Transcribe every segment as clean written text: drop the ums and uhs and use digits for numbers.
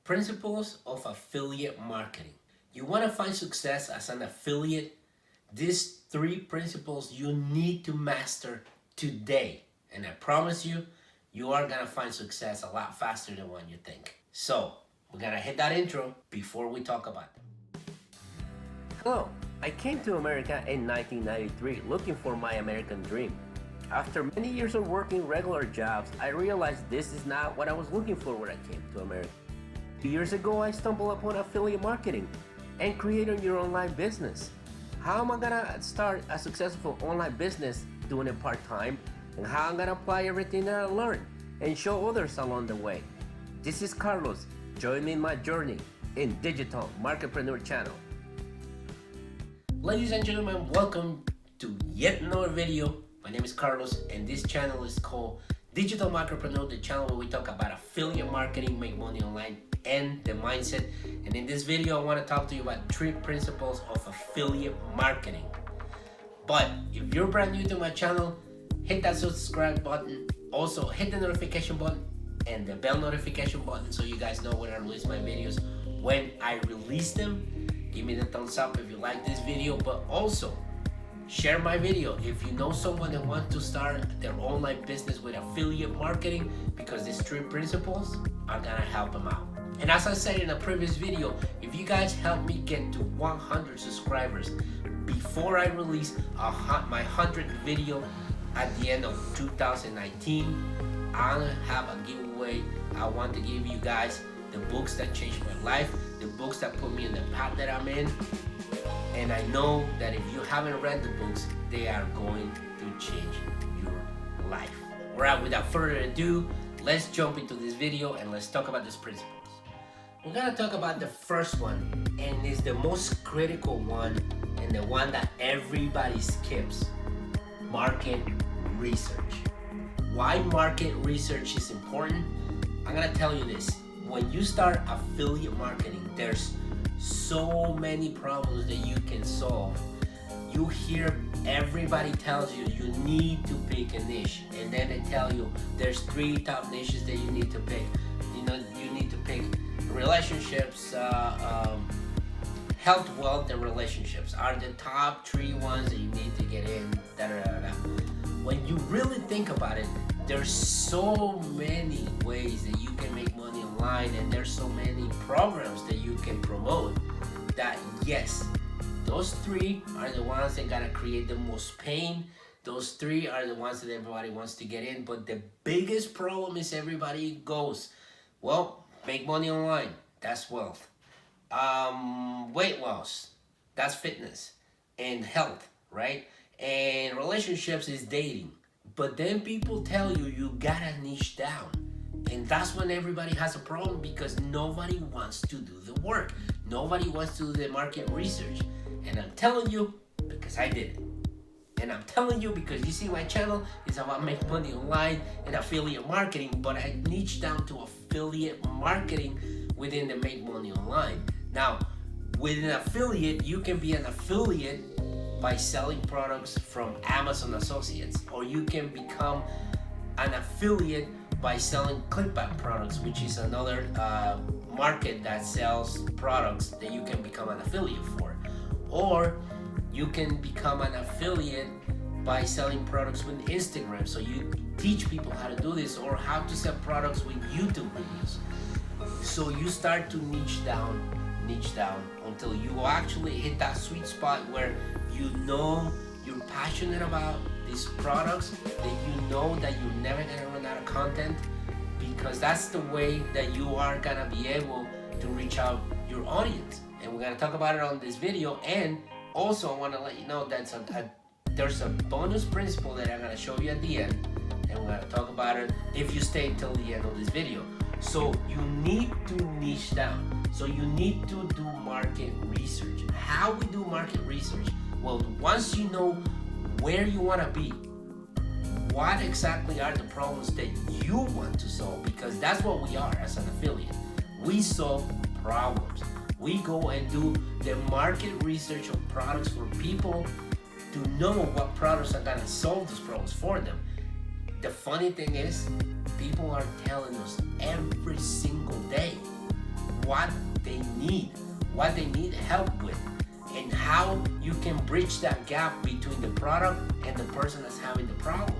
Principles of affiliate marketing. You want to find success as an affiliate? These three principles you need to master today. And I promise you, you are going to find success a lot faster than what you think. So, we're going to hit that intro before we talk about them. Hello, I came to America in 1993 looking for my American dream. After many years of working regular jobs, I realized this is not what I was looking for when I came to America. 2 years ago, I stumbled upon affiliate marketing and creating your online business. How am I gonna start a successful online business doing it part-time, and how I'm gonna apply everything that I learned and show others along the way. This is Carlos. Join me in my journey in Digital Marketpreneur Channel. Ladies and gentlemen, welcome to yet another video. My name is Carlos, and this channel is called Digital Marketpreneur, the channel where we talk about affiliate marketing, make money online, and the mindset. And in this video, I want to talk to you about 3 principles of affiliate marketing. But if you're brand new to my channel, hit that subscribe button. Also, hit the notification button and the bell notification button so you guys know when I release my videos. When I release them, give me the thumbs up if you like this video, but also share my video if you know someone that wants to start their online business with affiliate marketing, because these 3 principles are gonna help them out. And as I said in a previous video, if you guys help me get to 100 subscribers before I release my 100th video at the end of 2019, I'm gonna have a giveaway. I want to give you guys the books that changed my life, the books that put me in the path that I'm in. And I know that if you haven't read the books, they are going to change your life. Alright, without further ado, let's jump into this video and let's talk about these principles. We're gonna talk about the first one, and it's the most critical one and the one that everybody skips: market research. Why market research is important? I'm gonna tell you this. When you start affiliate marketing, there's so many problems that you can solve. You hear everybody tells you you need to pick a niche, and then they tell you there's 3 top niches that you need to pick. You need to pick relationships, health, wealth, and relationships are the top 3 ones that you need to get in. When you really think about it, there's so many ways that you can make money online, and there's so many programs that you can promote that, yes, those 3 are the ones that gotta create the most pain. Those 3 are the ones that everybody wants to get in. But the biggest problem is everybody goes, well, make money online, that's wealth. Weight loss, that's fitness. And health, right? And relationships is dating. But then people tell you you gotta niche down. And that's when everybody has a problem, because nobody wants to do the work. Nobody wants to do the market research. And I'm telling you, because I did it. And I'm telling you because you see my channel is about make money online and affiliate marketing, but I niche down to affiliate marketing within the make money online. Now, with an affiliate, you can be an affiliate by selling products from Amazon Associates, or you can become an affiliate by selling clickback products, which is another market that sells products that you can become an affiliate for. Or you can become an affiliate by selling products with Instagram, so you teach people how to do this, or how to sell products with YouTube videos. So you start to niche down until you actually hit that sweet spot where you know you're passionate about these products, that you know that you're never gonna run out of content, because that's the way that you are gonna be able to reach out your audience. And we're gonna talk about it on this video. And also I wanna let you know that there's a bonus principle that I'm gonna show you at the end, and we're gonna talk about it if you stay until the end of this video. So you need to niche down. So you need to do market research. How we do market research? Well, once you know where you want to be, what exactly are the problems that you want to solve, because that's what we are as an affiliate. We solve problems. We go and do the market research of products for people to know what products are going to solve those problems for them. The funny thing is, people are telling us every single day what they need, help with, and how you can bridge that gap between the product and the person that's having the problem.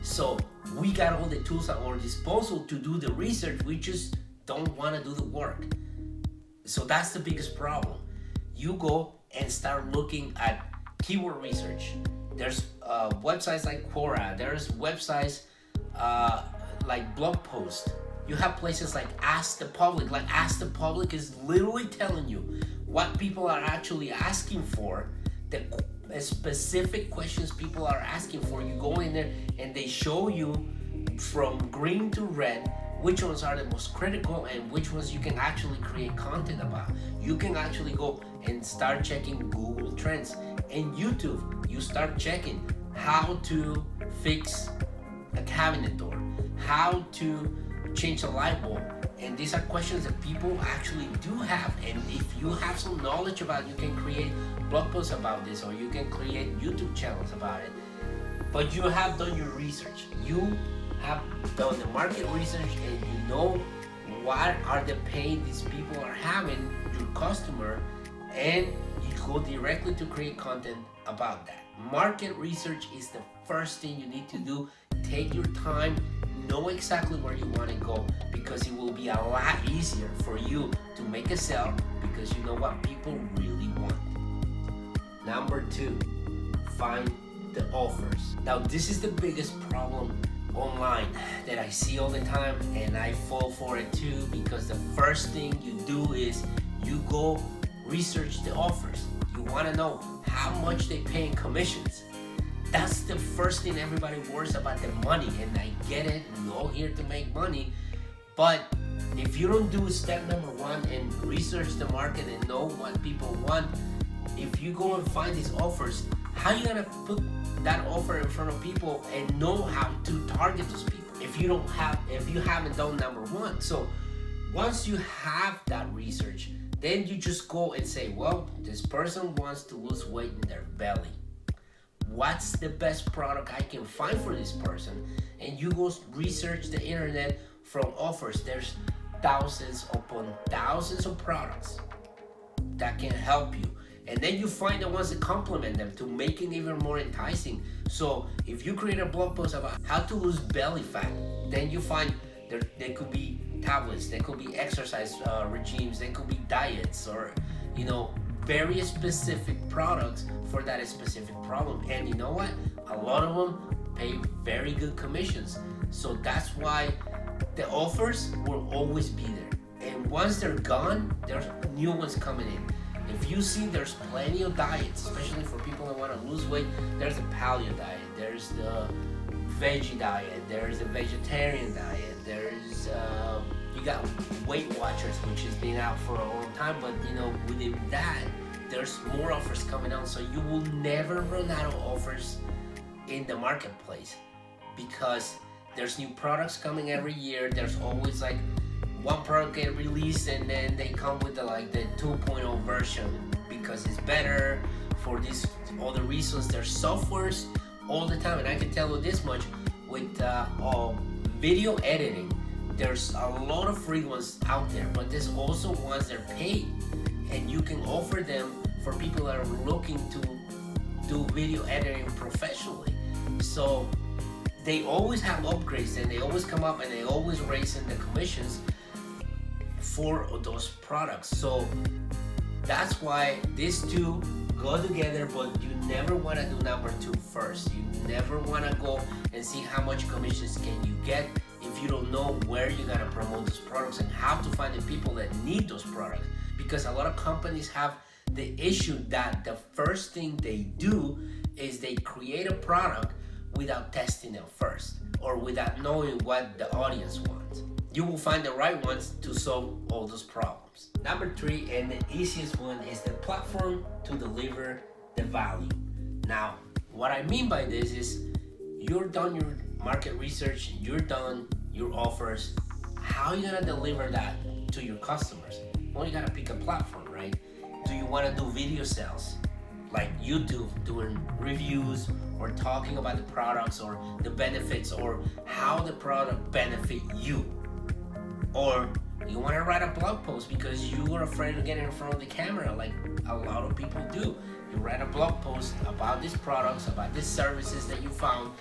So we got all the tools at our disposal to do the research. We just don't want to do the work. So that's the biggest problem. You go and start looking at keyword research. There's websites like Quora. There's websites like blog posts. You have places like Ask the Public. Like Ask the Public is literally telling you what people are actually asking for, the specific questions people are asking for. You go in there and they show you from green to red which ones are the most critical and which ones you can actually create content about. You can actually go and start checking Google Trends. And YouTube, you start checking how to fix a cabinet door, how to change a light bulb. And these are questions that people actually do have. And if you have some knowledge about it, you can create blog posts about this, or you can create YouTube channels about it. But you have done your research. You have done the market research, and you know what are the pain these people are having, your customer, and you go directly to create content about that. Market research is the first thing you need to do. Take your time, know exactly where you want to go, because it will be a lot easier for you to make a sale, because you know what people really want. Number 2, find the offers. Now this is the biggest problem online that I see all the time, and I fall for it too, because the first thing you do is you go research the offers. You want to know how much they pay in commissions. That's the first thing. Everybody worries about the money, and I get it. We're all here to make money. But if you don't do step number 1 and research the market and know what people want, if you go and find these offers, how are you gonna put that offer in front of people and know how to target those people if you haven't done number 1? So once you have that research, then you just go and say, well, this person wants to lose weight in their belly. What's the best product I can find for this person? And you go research the internet from offers. There's thousands upon thousands of products that can help you. And then you find the ones that complement them to make it even more enticing. So if you create a blog post about how to lose belly fat, then you find there could be tablets, there could be exercise regimes, there could be diets, or very specific products for that specific problem. And you know what? A lot of them pay very good commissions. So that's why the offers will always be there. And once they're gone, there's new ones coming in. If you see, there's plenty of diets, especially for people that want to lose weight. There's the paleo diet, there's the veggie diet, there's the vegetarian diet, there's you got Weight Watchers, which has been out for a long time, but within that, there's more offers coming out. So you will never run out of offers in the marketplace, because there's new products coming every year. There's always like one product get released and then they come with the 2.0 version because it's better for these other reasons. There's softwares all the time, and I can tell you this much, with video editing, there's a lot of free ones out there, but there's also ones that are paid, and you can offer them for people that are looking to do video editing professionally. So they always have upgrades, and they always come up, and they always raise in the commissions for those products. So that's why these two go together, but you never want to do number 2 first. You never want to go and see how much commissions can you get if you don't know where you gotta promote those products and how to find the people that need those products. Because a lot of companies have the issue that the first thing they do is they create a product without testing it first, or without knowing what the audience wants. You will find the right ones to solve all those problems. Number 3, and the easiest one, is the platform to deliver the value. Now, what I mean by this is you're done your market research, you're done your offers. How are you gonna deliver that to your customers? Well, you gotta pick a platform, right? Do you wanna do video sales like YouTube, doing reviews or talking about the products or the benefits or how the product benefit you? Or You want to write a blog post because you are afraid of getting in front of the camera, like a lot of people do. You write a blog post about these products, about these services that you found,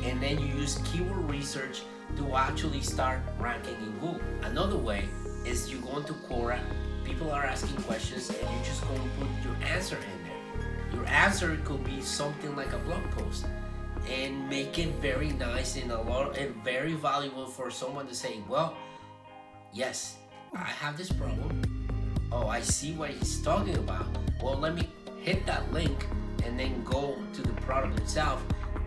and then you use keyword research to actually start ranking in Google. Another way is you go into Quora, people are asking questions, and you just go and put your answer in there. Your answer could be something like a blog post, and make it very nice and very valuable for someone to say, well, yes, I have this problem. Oh, I see what he's talking about. Well, let me hit that link and then go to the product itself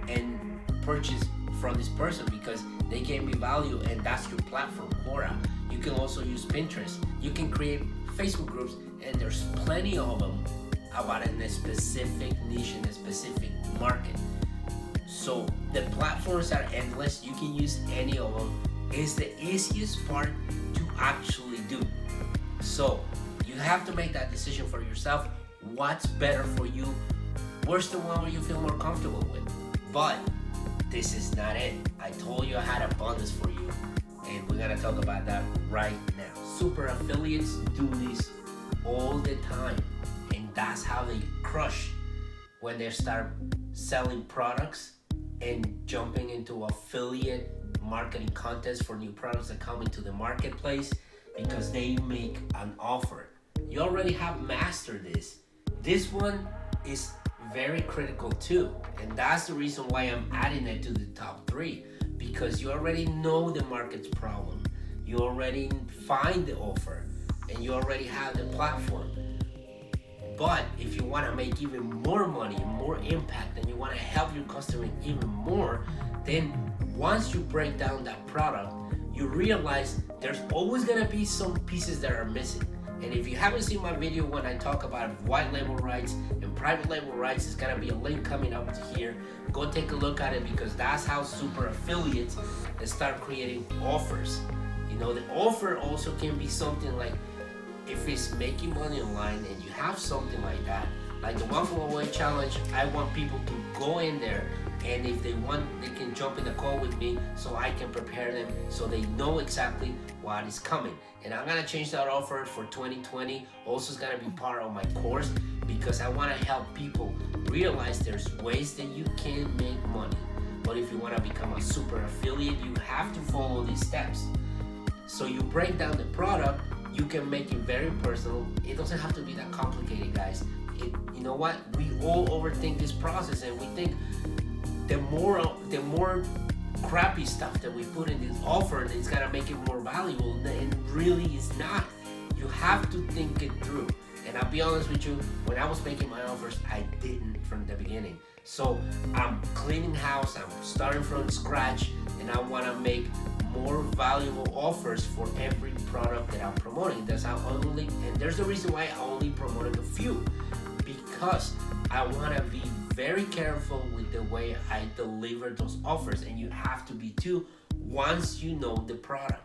and purchase from this person because they gave me value, and that's your platform, Quora. You can also use Pinterest. You can create Facebook groups, and there's plenty of them about in a specific niche, in a specific market. So the platforms are endless. You can use any of them. It's the easiest part to actually do. So you have to make that decision for yourself. What's better for you? Where's the one where you feel more comfortable with? But this is not it. I told you I had abundance for you, and we're gonna talk about that right now. Super affiliates do this all the time, and that's how they crush when they start selling products and jumping into affiliate marketing contests for new products that come into the marketplace, because they make an offer. You already have mastered this. This one is very critical too, and that's the reason why I'm adding it to the top 3, because you already know the market's problem, you already find the offer, and you already have the platform. But if you want to make even more money, more impact, and you want to help your customer even more, then once you break down that product, you realize there's always going to be some pieces that are missing. And if you haven't seen my video when I talk about white label rights and private label rights, it's gonna be a link coming up here. Go take a look at it, because that's how super affiliates start creating offers. You know, the offer also can be something like, if it's making money online and you have something like that, like the One From Away challenge, I want people to go in there, and if they want, they can jump in the call with me so I can prepare them so they know exactly what is coming. And I'm gonna change that offer for 2020. Also, it's gonna be part of my course, because I wanna help people realize there's ways that you can make money. But if you wanna become a super affiliate, you have to follow these steps. So you break down the product, you can make it very personal. It doesn't have to be that complicated, guys. You know what? We all overthink this process, and we think the more crappy stuff that we put in this offer, it's gonna make it more valuable, and really is not. You have to think it through. And I'll be honest with you, when I was making my offers, I didn't from the beginning. So I'm cleaning house, I'm starting from scratch, and I wanna make more valuable offers for every product that I'm promoting. That's how and there's a reason why I only promoted a few, because I wanna be very careful with the way I deliver those offers, and you have to be too once you know the product.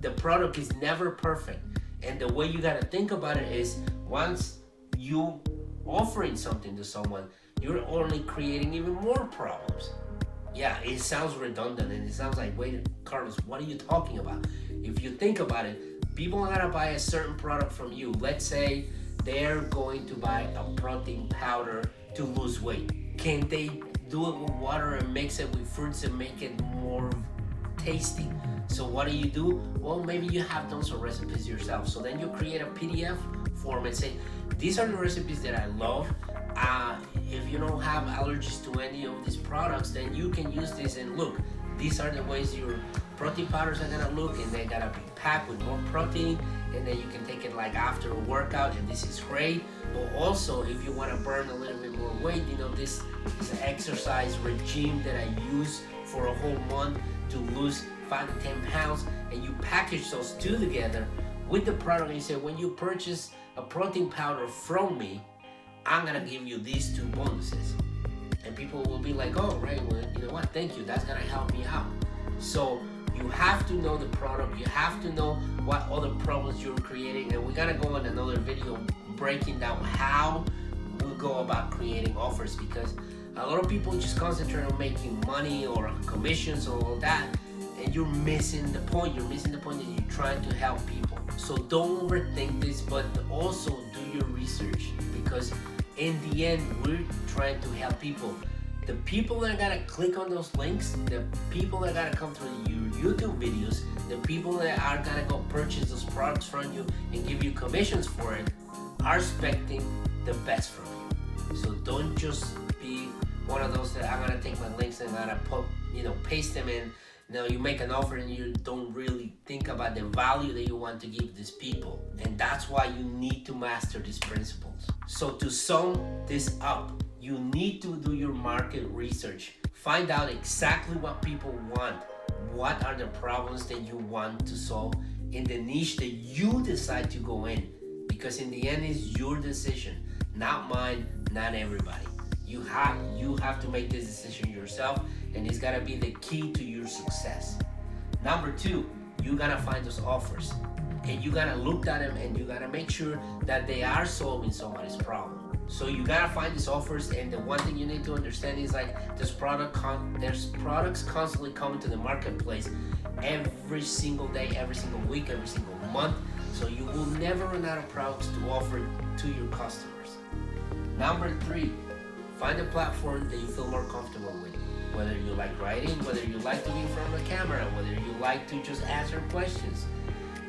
The product is never perfect, and the way you gotta think about it is, once you offering something to someone, you're only creating even more problems. Yeah, it sounds redundant, and it sounds like, wait, Carlos, what are you talking about? If you think about it, people are gonna buy a certain product from you. Let's say they're going to buy a protein powder to lose weight. Can they do it with water and mix it with fruits and make it more tasty? So what do? Well, maybe you have done some recipes yourself. So then you create a PDF form and say, these are the recipes that I love. If you don't have allergies to any of these products, then you can use this, and look, these are the ways your protein powders are gonna look, and they're gonna be packed with more protein, and then you can take it like after a workout, and this is great. But also, if you want to burn a little bit more weight, you know, this is an exercise regime that I use for a whole month to lose 5 to 10 pounds, and you package those two together with the product, and you say, when you purchase a protein powder from me, I'm gonna give you these 2 bonuses. And people will be like, oh, right, well, you know what, thank you, that's gonna help me out. So you have to know the product, you have to know what other problems you're creating, and we're gonna go on another video breaking down how we go about creating offers, because a lot of people just concentrate on making money or commissions or all that, and you're missing the point. You're missing the point that you're trying to help people. So don't overthink this, but also do your research, because in the end, we're trying to help people. The people that are gonna click on those links, the people that are gonna come through your YouTube videos, the people that are gonna go purchase those products from you and give you commissions for it, are expecting the best from you. So don't just be one of those that I'm gonna take my links and I'm gonna put, paste them in. Now you make an offer and you don't really think about the value that you want to give these people. And that's why you need to master these principles. So to sum this up, you need to do your market research. Find out exactly what people want. What are the problems that you want to solve in the niche that you decide to go in? Because in the end, it's your decision, not mine, not everybody. You have to make this decision yourself, and it's gotta be the key to your success. Number two, you gotta find those offers, and you gotta look at them, and you gotta make sure that they are solving somebody's problem. So you gotta find these offers, and the one thing you need to understand is like there's products constantly coming to the marketplace every single day, every single week, every single month. So you will never run out of products to offer to your customers. Number three, find a platform that you feel more comfortable with. Whether you like writing, whether you like to be in front of the camera, whether you like to just answer questions,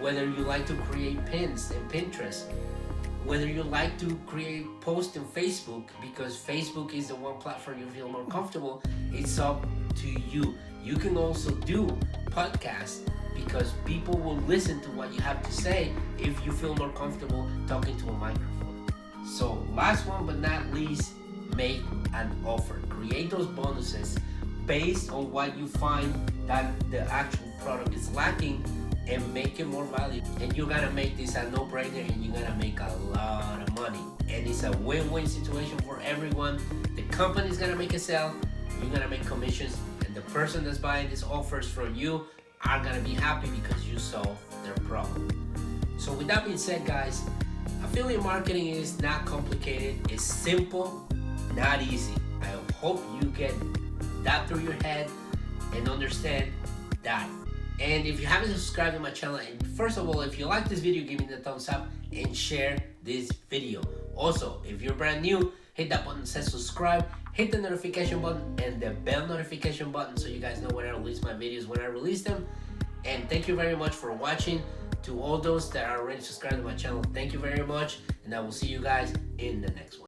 whether you like to create pins in Pinterest, whether you like to create posts in Facebook, because Facebook is the one platform you feel more comfortable. It's up to you. You can also do podcasts, because people will listen to what you have to say if you feel more comfortable talking to a microphone. So last one but not least, make an offer. Create those bonuses based on what you find that the actual product is lacking, and make it more valuable. And you're gonna make this a no-brainer, and you're gonna make a lot of money. And it's a win-win situation for everyone. The company's gonna make a sale, you're gonna make commissions, and the person that's buying these offers from you are gonna be happy because you solve their problem. So with that being said, guys, affiliate marketing is not complicated. It's simple, not easy. I hope you get that through your head and understand that. And if you haven't subscribed to my channel, and first of all, if you like this video, give me the thumbs up and share this video. Also, if you're brand new, hit that button that says subscribe, hit the notification button and the bell notification button so you guys know when I release my videos, when I release them. And thank you very much for watching. To all those that are already subscribed to my channel, thank you very much, and I will see you guys in the next one.